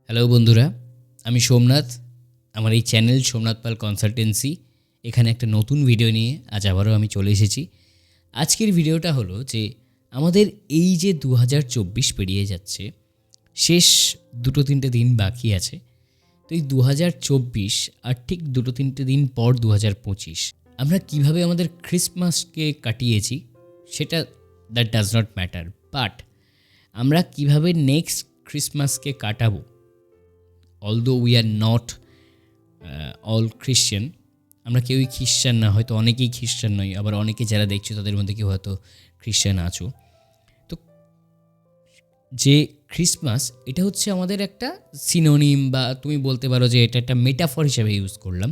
Hello বন্ধুরা, আমি সোমনাথ। আমার এই চ্যানেল সোমনাথ পাল কনসালটেন্সি, এখানে একটা নতুন ভিডিও নিয়ে আজ আবারও আমি চলে এসেছি। আজকের ভিডিওটা হলো যে আমাদের এই যে 2024 পেরিয়ে যাচ্ছে, শেষ 2-3টে দিন বাকি আছে। তো এই 2024 আর ঠিক 2-3টে দিন পর 2025 আমরা কিভাবে আমাদের ক্রিসমাসকে কাটিয়েছি সেটা that does not matter, but আমরা কিভাবে নেক্সট ক্রিসমাসকে কাটাবো। although we are not all Christian, আমরা কেউই খ্রিশ্চান না, হয়তো অনেকেই খ্রিশ্চান নয়, আবার অনেকে যারা দেখছো তাদের মধ্যে কেউ হয়তো খ্রিশ্চান আছো। তো যে ক্রিসমাস, এটা হচ্ছে আমাদের একটা সিনোনিম, বা তুমি বলতে পারো যে এটা একটা মেটাফর হিসেবে ইউজ করলাম।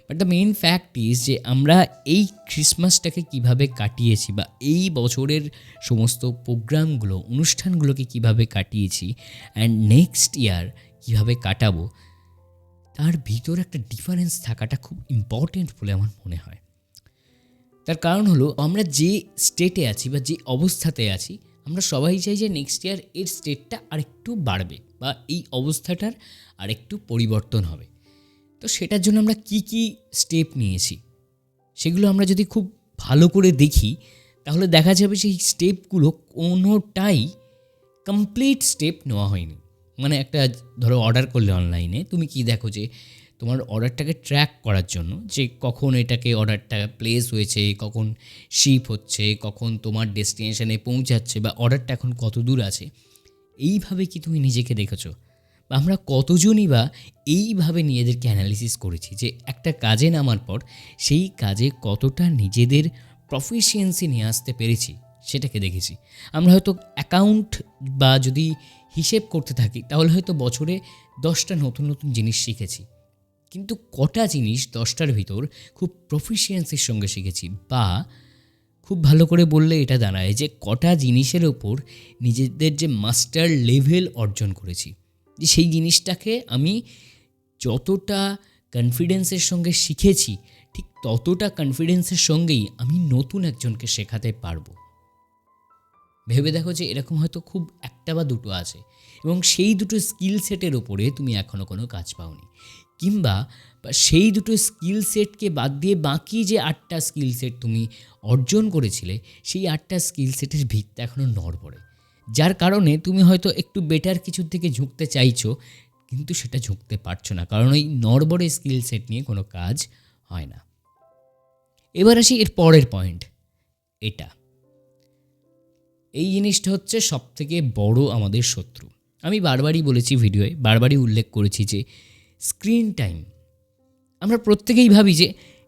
But the main fact is যে আমরা এই ক্রিসমাসটাকে কিভাবে কাটিয়েছি, বা এই বছরের সমস্ত প্রোগ্রামগুলো, অনুষ্ঠানগুলোকে কিভাবে কাটিয়েছি, অ্যান্ড নেক্সট ইয়ার কীভাবে কাটাবো, তার ভিতর একটা ডিফারেন্স থাকাটা খুব ইম্পর্টেন্ট বলে আমার মনে হয়। তার কারণ হলো, আমরা যে স্টেটে আছি বা যে অবস্থাতে আছি, আমরা সবাই চাই যে নেক্সট ইয়ার এর স্টেটটা আরেকটু বাড়বে, বা এই অবস্থাটার আরেকটু পরিবর্তন হবে। তো সেটার জন্য আমরা কি কি স্টেপ নিয়েছি সেগুলো আমরা যদি খুব ভালো করে দেখি, তাহলে দেখা যাবে সেই স্টেপগুলো কোনোটাই কমপ্লিট স্টেপ নেওয়া হয়নি। মানে একটা ধরো অর্ডার করলে অনলাইনে, তুমি কি দেখো যে তোমার অর্ডারটাকে ট্র্যাক করার জন্য যে কখন এটাকে অর্ডারটা প্লেস হয়েছে, কখন শিপ হচ্ছে, কখন তোমার ডেস্টিনেশনে পৌঁছাচ্ছে, বা অর্ডারটা এখন কত দূর আছে, এইভাবে কি তুমি নিজেকে দেখেছো? বা আমরা কতজনই বা এইভাবে নিজেদেরকে অ্যানালিসিস করেছি যে একটা কাজে নামার পর সেই কাজে কতটা নিজেদের প্রফিসিয়েন্সি নিয়ে আসতে পেরেছি সেটাকে দেখেছি। আমরা হয়তো অ্যাকাউন্ট বা যদি হিসেব করতে থাকি, তাহলে হয়তো বছরে 10টা নতুন নতুন জিনিস শিখেছি, কিন্তু কটা জিনিস 10টার ভিতর খুব প্রফিসিয়েন্সির সঙ্গে শিখেছি, বা খুব ভালো করে বললে এটা দাঁড়ায় যে কটা জিনিসের ওপর নিজেদের যে মাস্টার লেভেল অর্জন করেছি, যে সেই জিনিসটাকে আমি যতটা কনফিডেন্সের সঙ্গে শিখেছি, ঠিক ততটা কনফিডেন্সের সঙ্গেই আমি নতুন একজনকে শেখাতে পারবো। ভেবে দেখো যে এরকম হয়তো খুব একটা বা দুটো আছে, এবং সেই দুটো স্কিল সেটের ওপরে তুমি এখনও কোনো কাজ পাওনি, কিংবা সেই দুটো স্কিল সেটকে বাদ দিয়ে বাকি যে 8টা স্কিল সেট তুমি অর্জন করেছিলে, সেই 8টা স্কিল সেটের ভিতটা এখনও নড়বড়ে, যার কারণে তুমি হয়তো একটু বেটার কিছুর দিকে ঝুঁকতে চাইছো, কিন্তু সেটা ঝুঁকতে পারছো না, কারণ ওই নড়বড়ে স্কিল সেট নিয়ে কোনো কাজ হয় না। এবার আসি এর পরের পয়েন্ট, এটা এই জিনিসটা হচ্ছে সবথেকে বড় আমাদের শত্রু। আমি বারবারই বলেছি ভিডিওয়ে, বারবারই উল্লেখ করেছি যে স্ক্রিন টাইম। আমরা প্রত্যেকেই ভাবি যে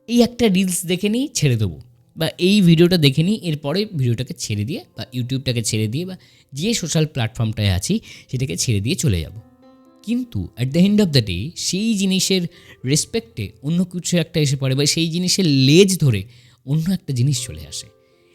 এই একটা রিলস দেখে নিই, ছেড়ে দেবো, বা এই ভিডিওটা দেখে নিই, এরপরে ভিডিওটাকে ছেড়ে দিয়ে, বা ইউটিউবটাকে ছেড়ে দিয়ে, বা যে সোশ্যাল প্ল্যাটফর্মটায় আছি সেটাকে ছেড়ে দিয়ে চলে যাব। কিন্তু at the end of the day সেই জিনিসের রেসপেক্টে অন্য কিছু একটা এসে পড়ে, বা সেই জিনিসের লেজ ধরে অন্য একটা জিনিস চলে আসে,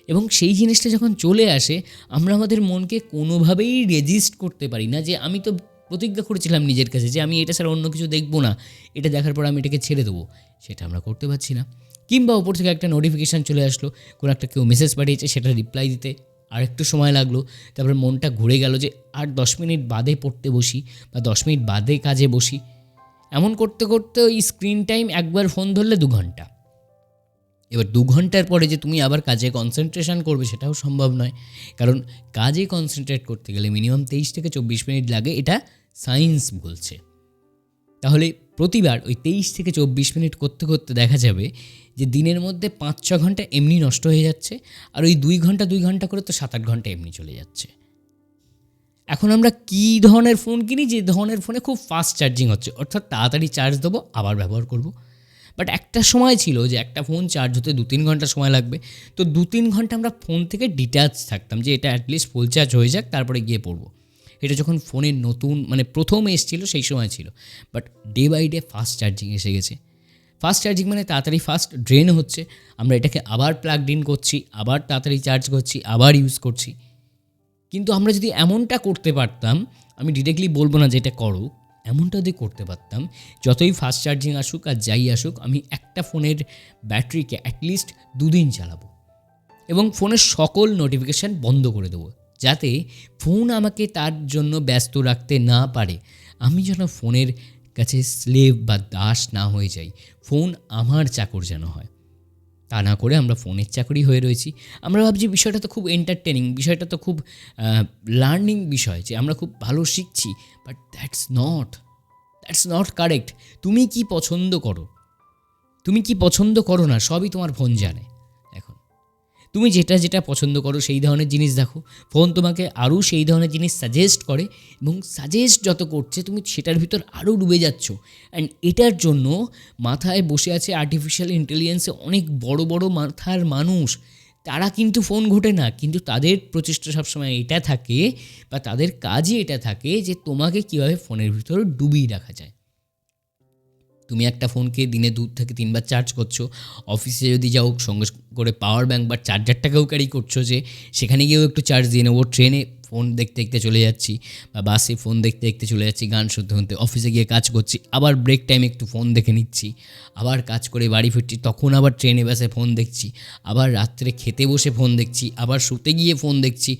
এবং সেই জিনিসটা যখন চলে আসে, আমরা আমাদের মনকে কোনোভাবেই রেজিস্ট করতে পারি না যে আমি তো প্রতিজ্ঞা করেছিলাম নিজের কাছে যে আমি এটা ছাড়া অন্য কিছু দেখবো না, এটা দেখার পর আমি এটাকে ছেড়ে দেবো, সেটা আমরা করতে পারছি না। কিংবা ওপর থেকে একটা নোটিফিকেশান চলে আসলো, কোনো একটা কেউ মেসেজ পাঠিয়েছে, সেটা রিপ্লাই দিতে আর একটু সময় লাগলো, তারপরে মনটা ঘুরে গেল যে আর 10 মিনিট বাদে পড়তে বসি, বা 10 মিনিট বাদে কাজে বসি। এমন করতে করতে ওই স্ক্রিন টাইম, একবার ফোন ধরলে 2 ঘন্টা। এবার 2 ঘন্টার পরে যে তুমি আবার কাজে কনসেন্ট্রেশন করবে সেটাও সম্ভব নয়, কারণ কাজে কনসেন্ট্রেট করতে গেলে মিনিমাম 23 থেকে 24 মিনিট লাগে, এটা সায়েন্স বলছে। তাহলে প্রতিবার ওই 23 থেকে 24 মিনিট করতে করতে দেখা যাবে যে দিনের মধ্যে 5-6 ঘন্টা এমনি নষ্ট হয়ে যাচ্ছে, আর ওই 2 ঘন্টা করে তো 7-8 ঘন্টা এমনি চলে যাচ্ছে। এখন আমরা কী ধরনের ফোন কিনি, যে ধরনের ফোনে খুব ফাস্ট চার্জিং হচ্ছে, অর্থাৎ তাড়াতাড়ি চার্জ দেবো আবার ব্যবহার করব। বাট একটা সময় ছিল যে একটা ফোন চার্জ হতে 2-3 ঘন্টা সময় লাগবে, তো 2-3 ঘন্টা আমরা ফোন থেকে ডিট্যাচ থাকতাম যে এটা অ্যাটলিস্ট ফুল চার্জ হয়ে যাক, তারপরে গিয়ে পড়বো। এটা যখন ফোনের নতুন মানে প্রথম এসেছিলো সেই সময় ছিল। But day by day fast charging এসে গেছে। ফাস্ট চার্জিং মানে তাড়াতাড়ি ফাস্ট ড্রেন হচ্ছে, আমরা এটাকে আবার প্লাগড ইন করছি, আবার তাড়াতাড়ি চার্জ করছি, আবার ইউজ করছি। কিন্তু আমরা যদি এমনটা করতে পারতাম, আমি ডিরেক্টলি বলবো না যে এটা করো, এমনটা যদি করতে পারতাম, যতই ফাস্ট চার্জিং আসুক আর যাই আসুক, আমি একটা ফোনের ব্যাটারিকে অ্যাটলিস্ট 2 দিন চালাবো, এবং ফোনের সকল নোটিফিকেশান বন্ধ করে দেবো, যাতে ফোন আমাকে তার জন্য ব্যস্ত রাখতে না পারে। আমি যেন ফোনের কাছে স্লেভ বা দাস না হয়ে যাই, ফোন আমার চাকর যেন হয়। তা না করে আমরা ফোনের চাকরি হয়ে রয়েছি। আমরা ভাবছি বিষয়টা তো খুব এন্টারটেনিং, বিষয়টা তো খুব লার্নিং বিষয়, যে আমরা খুব ভালো শিখছি, বাট দ্যাটস নট কারেক্ট। তুমি কি পছন্দ করো, তুমি কি পছন্দ করো না, সবই তোমার ফোন জানে। এখন তুমি যেটা যেটা পছন্দ করো সেই ধরনের জিনিস দেখো, ফোন তোমাকে আরও সেই ধরনের জিনিস সাজেস্ট করে, এবং সাজেস্ট যত করছে তুমি সেটার ভিতর আরও ডুবে যাচ্ছ। অ্যান্ড এটার জন্য মাথায় বসে আছে আর্টিফিশিয়াল ইন্টেলিজেন্সে অনেক বড় বড় মাথার মানুষ, তারা কিন্তু ফোন ঘোটে না, কিন্তু তাদের প্রচেষ্টা সবসময় এটা থাকে, বা তাদের কাজই এটা থাকে যে তোমাকে কীভাবে ফোনের ভিতর ডুবিয়ে রাখা যায়। তুমি একটা ফোনকে দিনে 2 থেকে 3 বার চার্জ করছো, অফিসে যদি যাও সঙ্গে করে পাওয়ার ব্যাঙ্ক বা চার্জারটাকেও ক্যারি করছো, যে সেখানে গিয়েও একটু চার্জ দিয়ে নেবো, ট্রেনে ফোন দেখতে দেখতে চলে যাচ্ছি, বা বাসে ফোন দেখতে দেখতে চলে যাচ্ছি, গান শুনতে শুনতে, অফিসে গিয়ে কাজ করছি, আবার ব্রেক টাইমে একটু ফোন দেখে নিচ্ছি, আবার কাজ করে বাড়ি ফিরছি, তখন আবার ট্রেনে বাসে ফোন দেখছি, আবার রাত্রে খেতে বসে ফোন দেখছি, আবার শুতে গিয়ে ফোন দেখছি,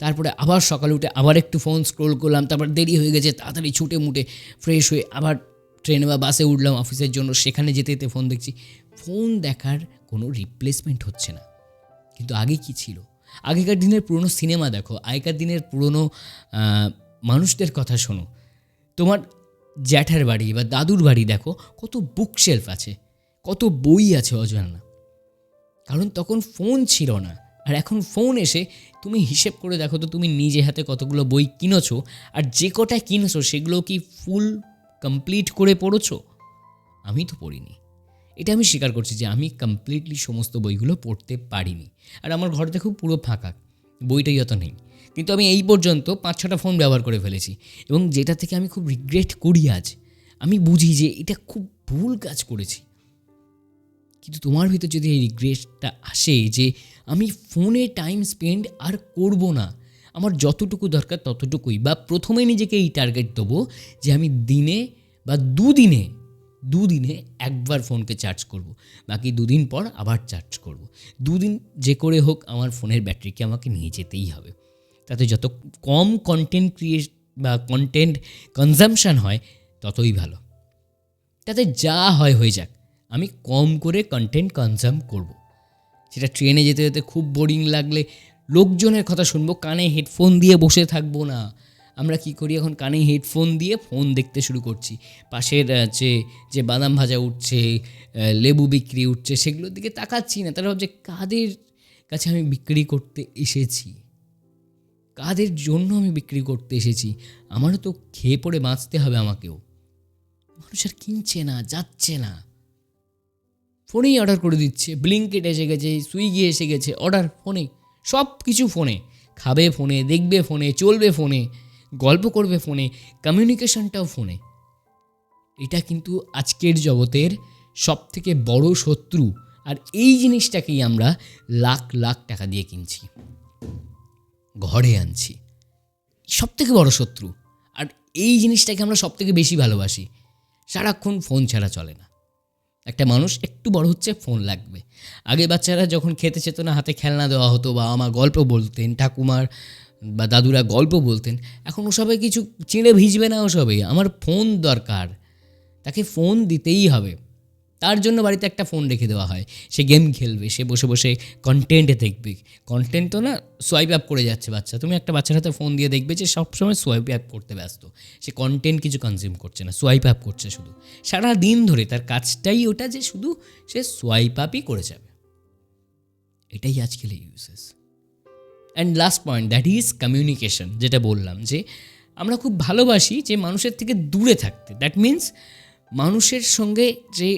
তারপরে আবার সকালে উঠে আবার একটু ফোন স্ক্রোল করলাম, তারপর দেরি হয়ে গেছে, তাড়াতাড়ি ছুটে মুটে ফ্রেশ হয়ে আবার ট্রেনে বা বাসে উঠলাম অফিসের জন্য, সেখানে যেতে যেতে ফোন দেখছি। ফোন দেখার কোনো রিপ্লেসমেন্ট হচ্ছে না। কিন্তু আগে কি ছিল? আগেকার দিনের পুরনো সিনেমা দেখো, আগেকার দিনের পুরনো মানুষদের কথা শোনো, তোমার জ্যাঠার বাড়ি বা দাদুর বাড়ি দেখো, কত বুক শেলফ আছে, কত বই আছে অজানা, কারণ তখন ফোন ছিল না। আর এখন ফোন এসে তুমি হিসেব করে দেখো তো, তুমি নিজে হাতে কতগুলো বই কিনেছো, আর যে কটা কিনেছো সেগুলো কি ফুল কমপ্লিট করে পড়েছো? আমি তো পড়িনি। এটা আমি স্বীকার করছি যে আমি কমপ্লিটলি সমস্ত বইগুলো পড়তে পারিনি। আর আমার ঘর দেখো পুরো ফাঁকা, বইটাই অত নেই। কিন্তু আমি এই পর্যন্ত 5-6টা ফোন ব্যবহার করে ফেলেছি, এবং যেটা থেকে আমি খুব রিগ্রেট করি আজ। আমি বুঝি যে এটা খুব ভুল কাজ করেছি। কিন্তু তোমার ভিতর যদি এই রিগ্রেটটা আসে যে আমি ফোনে টাইম স্পেন্ড আর করব না, আমার যতটুকু দরকার ততটুকুই, বা প্রথমে নিজেকে এই টার্গেট দেবো যে আমি দিনে বা দুদিনে একবার ফোনকে চার্জ করব, বাকি 2 দিন পর আবার চার্জ করব। 2 দিন যে করে হোক আমার ফোনের ব্যাটারিকে আমাকে নিয়ে যেতেই হবে। তাতে যত কম কন্টেন্ট ক্রিয়েট বা কন্টেন্ট কনজামশান হয় ততই ভালো। তাতে যা হয় হয়ে যাক, আমি কম করে কন্টেন্ট কনজাম করব। সেটা ট্রেনে যেতে যেতে খুব বোরিং লাগলে লোকজনের কথা শুনবো, কানে হেডফোন দিয়ে বসে থাকবো না। আমরা কি করি এখন, কানে হেডফোন দিয়ে ফোন দেখতে শুরু করছি, পাশের যে বাদাম ভাজা উঠছে, লেবু বিক্রি উঠছে, সেগুলোর দিকে তাকাচ্ছি না। তারা ভাবছে কাদের কাছে আমি বিক্রি করতে এসেছি, কাদের জন্য আমি বিক্রি করতে এসেছি, আমারও তো খেয়ে পড়ে বাঁচতে হবে আমাকেও। মানুষ আর কিনছে না, যাচ্ছে না, ফোনেই অর্ডার করে দিচ্ছে। ব্লিঙ্কিট এসে গেছে, সুইগি এসে গেছে, অর্ডার ফোনে, সব কিছু ফোনে, খাবে ফোনে, দেখবে ফোনে, চলবে ফোনে, গল্প করবে ফোনে, কমিউনিকেশনটাও ফোনে। এটা কিন্তু আজকের জগতের সবথেকে বড় শত্রু। আর এই জিনিসটাকেই আমরা লাখ লাখ টাকা দিয়ে কিনছি, ঘরে আনছি, সবথেকে বড় শত্রু। আর এই জিনিসটাকে আমরা সবথেকে বেশি ভালোবাসি। সারাক্ষণ ফোন ছাড়া চলে না। একটা মানুষ একটু বড় হচ্ছে ফোন লাগবে। আগে বাচ্চারা যখন খেতে চেত না, হাতে খেলনা দেওয়া হতো, বা মা গল্প বলতেন, ঠাকুমার বা দাদুরা গল্প বলতেন। এখন ওসবে কিছু চিঁড়ে ভিজবে না, ওসবে আমার ফোন দরকার, তাকে ফোন দিতেই হবে। তার জন্য বাড়িতে একটা ফোন রেখে দেওয়া হয়, সে গেম খেলবে, সে বসে বসে কন্টেন্ট দেখবে। কন্টেন্ট তো না, সোয়াইপ অ্যাপ করে যাচ্ছে বাচ্চা। তুমি একটা বাচ্চার হাতে ফোন দিয়ে দেখবে যে সবসময় সোয়াইপ অ্যাপ করতে ব্যস্ত, সে কন্টেন্ট কিছু কনজিউম করছে না, সোয়াইপ অ্যাপ করছে শুধু। সারা দিন ধরে তার কাজটাই ওটা যে শুধু সে সোয়াইপ অ্যাপই করে যাবে। এটাই আজকাল uses. And last point, that is communication. যেটা বললাম যে আমরা খুব ভালোবাসি যে মানুষের থেকে দূরে থাকতে। দ্যাট মিন্স মানুষের সঙ্গে যে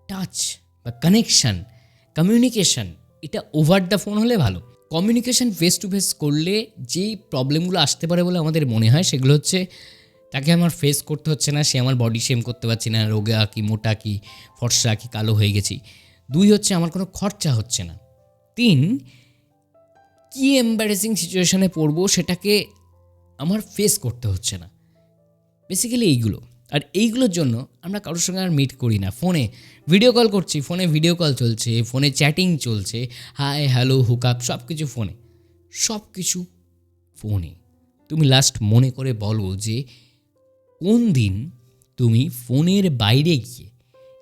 টাচ বা কানেকশান, কমিউনিকেশান, এটা ওভার দ্য ফোন হলে ভালো। কমিউনিকেশান ফেস টু ফেস করলে যেই প্রবলেমগুলো আসতে পারে বলে আমাদের মনে হয়, সেগুলো হচ্ছে তাকে আমার ফেস করতে হচ্ছে না, সে আমার বডি শেম করতে পারছি না, রোগা কি মোটা কি ফর্সা কি কালো হয়ে গেছি। 2 হচ্ছে আমার কোনো খরচা হচ্ছে না। 3, কি এম্বারেসিং সিচুয়েশানে পড়বো সেটাকে আমার ফেস করতে হচ্ছে না। বেসিক্যালি এইগুলো। আর এইগুলোর জন্য আমরা কারোর সঙ্গে আর মিট করি না, ফোনে ভিডিও কল করছি, ফোনে ভিডিও কল চলছে, ফোনে চ্যাটিং চলছে, হাই হ্যালো হুকআপ, সব কিছু ফোনে, সব কিছু ফোনে। তুমি লাস্ট মনে করে বলো যে কোন দিন তুমি ফোনের বাইরে গিয়ে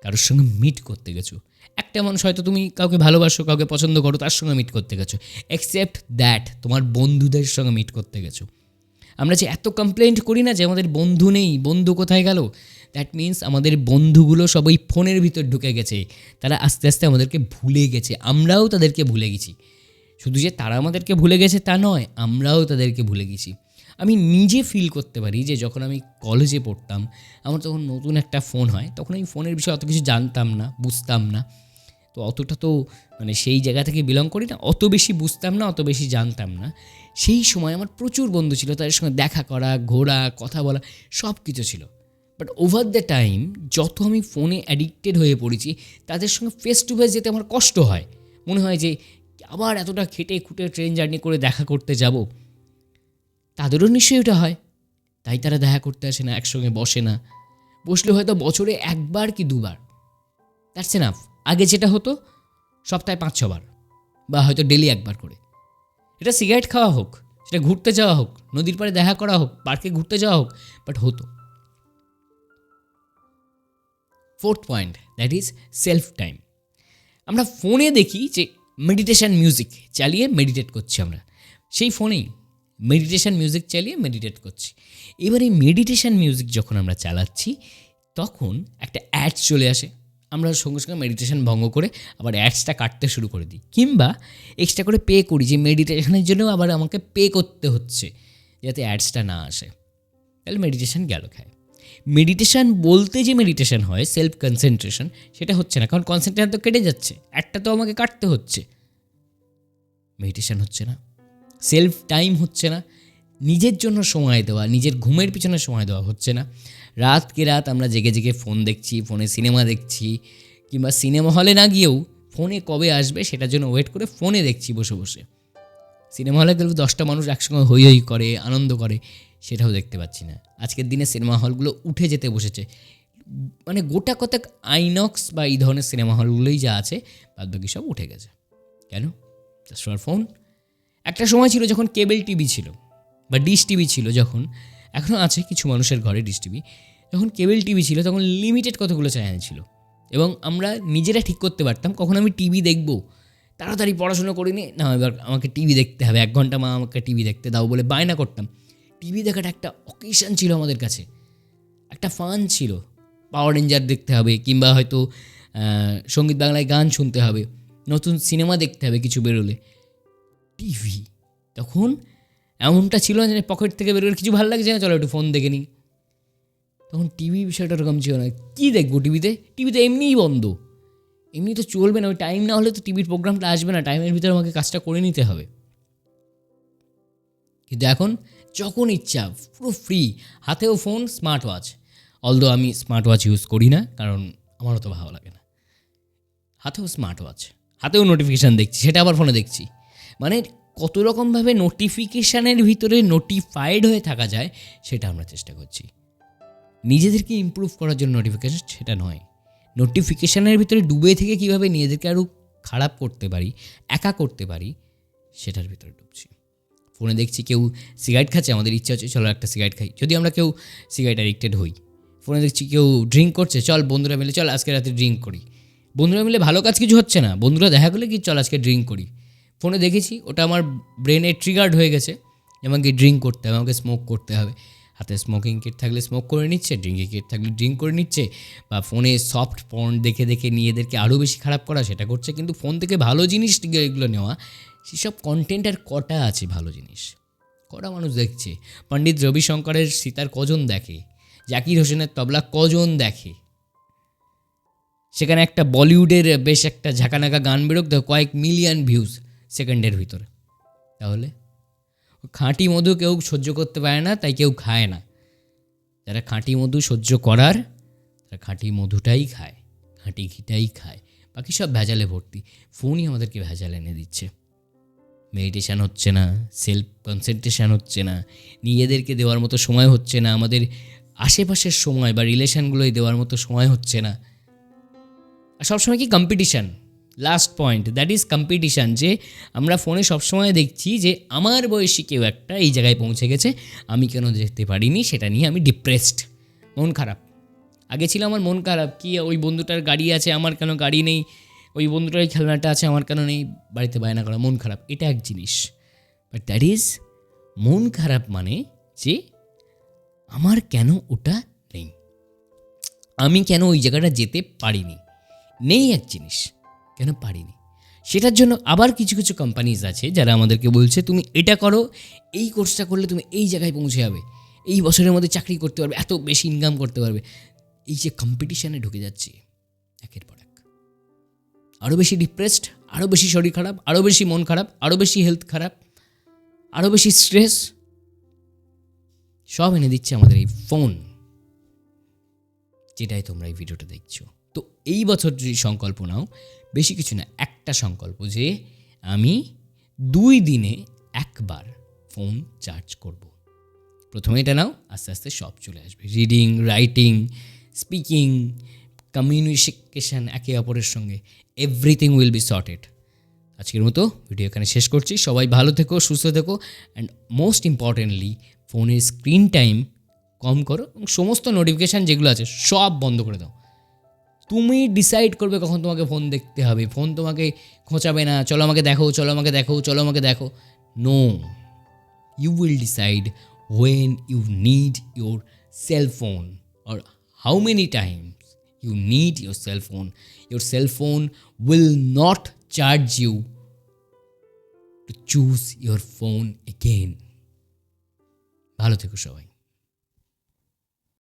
কারোর সঙ্গে মিট করতে গেছো? একটা মানুষ হয়তো তুমি কাউকে ভালোবাসো, কাউকে পছন্দ করো, তার সঙ্গে মিট করতে গেছো। এক্সেপ্ট দ্যাট তোমার বন্ধুদের সঙ্গে মিট করতে গেছো। আমরা যে এত কমপ্লেন্ট করি না যে আমাদের বন্ধু নেই, বন্ধু কোথায় গেল, দ্যাট মিন্স আমাদের বন্ধুগুলো সব ওই ফোনের ভিতর ঢুকে গেছে। তারা আস্তে আস্তে আমাদেরকে ভুলে গেছে, আমরাও তাদেরকে ভুলে গেছি। শুধু যে তারা আমাদেরকে ভুলে গেছে তা নয়, আমরাও তাদেরকে ভুলে গেছি। আমি নিজে ফিল করতে পারি যে যখন আমি কলেজে পড়তাম, আমার যখন নতুন একটা ফোন হয়, তখন আমি ফোনের বিষয়ে অত কিছু জানতাম না, বুঝতাম না। তো অতটা তো মানে সেই জায়গা থেকে বিলং করি না, অত বেশি বুঝতাম না, অত বেশি জানতাম না। সেই সময় আমার প্রচুর বন্ধু ছিল, তাদের সঙ্গে দেখা করা, ঘোরা, কথা বলা, সব কিছু ছিল। বাট ওভার দ্য টাইম যত আমি ফোনে অ্যাডিক্টেড হয়ে পড়েছি, তাদের সঙ্গে ফেস টু ফেস যেতে আমার কষ্ট হয়। মনে হয় যে আবার এতটা খেটে খুঁটে ট্রেন জার্নি করে দেখা করতে যাব। তাদেরও নিশ্চয়ই ওটা হয়, তাই তারা দেখা করতে আসে না, একসঙ্গে বসে না। বসলে হয়তো বছরে একবার কি দুবার, দ্যাটস এনাফ। আগে যেটা হতো সপ্তাহে 5-6 বার, বা হয়তো ডেলি একবার করে। এটা সিগারেট খাওয়া হোক, সেটা ঘুরতে যাওয়া হোক, নদীর পাড়ে দেখা করা হোক, পার্কে ঘুরতে যাওয়া হোক, বাট হতো। Fourth point, that is self time. আমরা ফোনে দেখি যে মেডিটেশন মিউজিক চালিয়ে মেডিটেট করছি, আমরা সেই ফোনেই মেডিটেশন মিউজিক চালিয়ে মেডিটেট করছি। এবার এই মেডিটেশন মিউজিক যখন আমরা চালাচ্ছি, তখন একটা অ্যাডস চলে আসে। আমরা সঙ্গে সঙ্গে মেডিটেশন ভঙ্গ করে আবার অ্যাডসটা কাটতে শুরু করে দিই, কিংবা এক্সট্রা করে পে করি, যে মেডিটেশনের জন্য আবার আমাকে পে করতে হচ্ছে যাতে অ্যাডসটা না আসে। তাহলে মেডিটেশন গেল খায়। মেডিটেশন বলতে যে মেডিটেশন হয়, সেলফ কনসেন্ট্রেশন, সেটা হচ্ছে না, কারণ কনসেন্ট্রেশন তো কেটে যাচ্ছে, একটা তো আমাকে কাটতে হচ্ছে। মেডিটেশন হচ্ছে না, সেলফ টাইম হচ্ছে না, নিজের জন্য সময় দেওয়া, নিজের ঘুমের পিছনে সময় দেওয়া হচ্ছে না। রাতকে রাত আমরা জেগে জেগে ফোন দেখছি, ফোনে সিনেমা দেখছি, কিংবা সিনেমা হলে না গিয়েও ফোনে কবে আসবে সেটার জন্য ওয়েট করে ফোনে দেখছি বসে বসে। সিনেমা হলে গেলেও 10টা মানুষ একসঙ্গে হই হই করে, আনন্দ করে, সেটাও দেখতে পাচ্ছি না। আজকের দিনে সিনেমা হলগুলো উঠে যেতে বসেছে, মানে গোটা কতক আইনক্স বা এই ধরনের সিনেমা হলগুলোই যা আছে, বাদ বাকি সব উঠে গেছে। কেন? Just for phone. একটা সময় ছিল যখন কেবল টিভি ছিল বা ডিশ টিভি ছিল, যখন এখনও আছে কিছু মানুষের ঘরে ডিশ টিভি, যখন কেবল টিভি ছিল তখন লিমিটেড কতগুলো চ্যানেল ছিল, এবং আমরা নিজেরা ঠিক করতে পারতাম কখন আমি টিভি দেখব। তাড়াতাড়ি পড়াশোনা করিনি, না এবার আমাকে টিভি দেখতে হবে, 1 ঘন্টা মা আমাকে টিভি দেখতে দাও বলে বায়না করতাম। টিভি দেখাটা একটা অকেশন ছিল আমাদের কাছে, একটা ফান ছিল। পাওয়ার রেঞ্জার দেখতে হবে, কিংবা হয়তো সঙ্গীত বাংলায় গান শুনতে হবে, নতুন সিনেমা দেখতে হবে কিছু বেরোলে। টিভি তখন এমনটা ছিল না যে পকেট থেকে বেরোলে কিছু ভালো লাগছে না, চলো একটু ফোন দেখে নিই। তখন টিভি বিষয়টা ওরকম ছিল না। কী দেখবো টিভিতে? টিভিতে এমনিই বন্ধ, এমনি তো চলবে না, ওই টাইম না হলে তো টিভির প্রোগ্রামটা আসবে না, টাইমের ভিতরে আমাকে কাজটা করে নিতে হবে। কিন্তু এখন যখন ইচ্ছা পুরো ফ্রি, হাতেও ফোন, স্মার্ট ওয়াচ। অলদো আমি স্মার্ট ওয়াচ ইউজ করি না, কারণ আমারও তো ভালো লাগে না। হাতেও স্মার্ট ওয়াচ, হাতেও নোটিফিকেশান দেখছি, সেটা আবার ফোনে দেখছি। মানে কত রকমভাবে নোটিফিকেশানের ভিতরে নোটিফাইড হয়ে থাকা যায় সেটা আমরা চেষ্টা করছি। নিজেদেরকে ইমপ্রুভ করার জন্য নোটিফিকেশান সেটা নয়, নোটিফিকেশানের ভিতরে ডুবে থেকে কীভাবে নিজেদেরকে আরও খারাপ করতে পারি, একা করতে পারি, সেটার ভিতরে ডুবছি। ফোনে দেখছি কেউ সিগারেট খাচ্ছে, আমাদের ইচ্ছা হচ্ছে চলো একটা সিগারেট খাই, যদি আমরা কেউ সিগারেট অ্যাডিক্টেড হই। ফোনে দেখছি কেউ ড্রিঙ্ক করছে, চল বন্ধুরা মিলে চল আজকে রাতে ড্রিঙ্ক করি। বন্ধুরা মিলে ভালো কাজ কিছু হচ্ছে না, বন্ধুরা দেখা করলে কি চল আজকে ড্রিঙ্ক করি। ফোনে দেখেছি, ওটা আমার ব্রেনে ট্রিগার্ড হয়ে গেছে, আমাকে ড্রিঙ্ক করতে হবে, আমাকে স্মোক করতে হবে। হাতে স্মোকিং কিট থাকলে স্মোক করে নিচ্ছে, ড্রিঙ্কিং কিট থাকলে ড্রিঙ্ক করে নিচ্ছে, বা ফোনে সফট পর্ন দেখে দেখে নিজেদেরকে আরও বেশি খারাপ করা সেটা করছে। কিন্তু ফোন থেকে ভালো জিনিস এগুলো নেওয়া, সেসব কন্টেন্ট আর কটা আছে ভালো জিনিস? কটা মানুষ দেখছে? পণ্ডিত রবিশঙ্করের সিতার কজন দেখে? জাকির হোসেনের তবলা কজন দেখে? সেখানে একটা বলিউডের বেশ একটা ঝাঁকানাকা গান বেরোক, দেখো কয়েক মিলিয়ন ভিউজ সেকেন্ডের ভিতরে। তাহলে খাঁটি মধু কেউ সহ্য করতে পারে না, তাই কেউ খায় না। যারা খাঁটি মধু সহ্য করার, তারা খাঁটি মধুটাই খায়, খাঁটি ঘিটাই খায়, বাকি সব ভেজালে ভর্তি। ফোনই আমাদেরকে ভেজাল এনে দিচ্ছে। মেডিটেশান হচ্ছে না, সেলফ কনসেন্ট্রেশন হচ্ছে না, নিজেদেরকে দেওয়ার মতো সময় হচ্ছে না, আমাদের আশেপাশের সময় বা রিলেশানগুলোই দেওয়ার মতো সময় হচ্ছে না। আর সবসময় কি competition, last point, that is competition. যে আমরা ফোনে সবসময় দেখছি যে আমার বয়সী কেউ একটা এই জায়গায় পৌঁছে গেছে, আমি কেন যেতে পারিনি, সেটা নিয়ে আমি ডিপ্রেসড। মন খারাপ। আগে ছিল আমার মন খারাপ, কি ওই বন্ধুটার গাড়ি আছে আমার কেন গাড়ি নেই, ওই বন্ধুটার খেলনাটা আছে আমার কেন নেই, বাড়িতে বায়না করা, মন খারাপ। এটা এক জিনিস, বাট দ্যাট ইজ মন খারাপ মানে যে আমার কেন ওটা নেই, আমি কেন ওই জায়গাটা যেতে পারিনি, নেই এক জিনিস, কেন পারিনি। সেটার জন্য আবার কিছু কিছু কোম্পানিজ আছে যারা আমাদেরকে বলছে তুমি এটা করো, এই কোর্সটা করলে তুমি এই জায়গায় পৌঁছে যাবে, এই বছরের মধ্যে চাকরি করতে পারবে, এত বেশি ইনকাম করতে পারবে। এই যে কম্পিটিশানে ঢুকে যাচ্ছে একের পর এক, আরও বেশি ডিপ্রেসড, আরও বেশি শরীর খারাপ, আরও বেশি মন খারাপ, আরও বেশি হেলথ খারাপ, আরও বেশি স্ট্রেস, সব এনে দিচ্ছে আমাদের এই ফোন, যেটাই তোমরা এই ভিডিওটা দেখছো। তো এই বছর যদি সংকল্প নাও, বেশি কিছু না, একটা সংকল্প যে আমি 2 দিনে একবার ফোন চার্জ করব। প্রথমে এটা নাও, আস্তে আস্তে সব চলে আসবে। রিডিং, রাইটিং, স্পিকিং, কমিউনিকেশন একে অপরের সঙ্গে, এভরিথিং উইল বি সর্টেড। আজকের মতো ভিডিও এখানে শেষ করছি। সবাই ভালো থেকো, সুস্থ থেকো, অ্যান্ড মোস্ট ইম্পর্টেন্টলি ফোনের স্ক্রিন টাইম কম করো এবং সমস্ত নোটিফিকেশান যেগুলো আছে সব বন্ধ করে দাও। তুমি ডিসাইড করবে কখন তোমাকে ফোন দেখতে হবে, ফোন তোমাকে খোঁচাবে না, চলো আমাকে দেখো, চলো আমাকে দেখো, চলো আমাকে দেখো। No, you will decide when you need your cell phone or how many times you need your cell phone. Your cell phone will not charge you to choose your phone again. ভালো থেকো সবাই।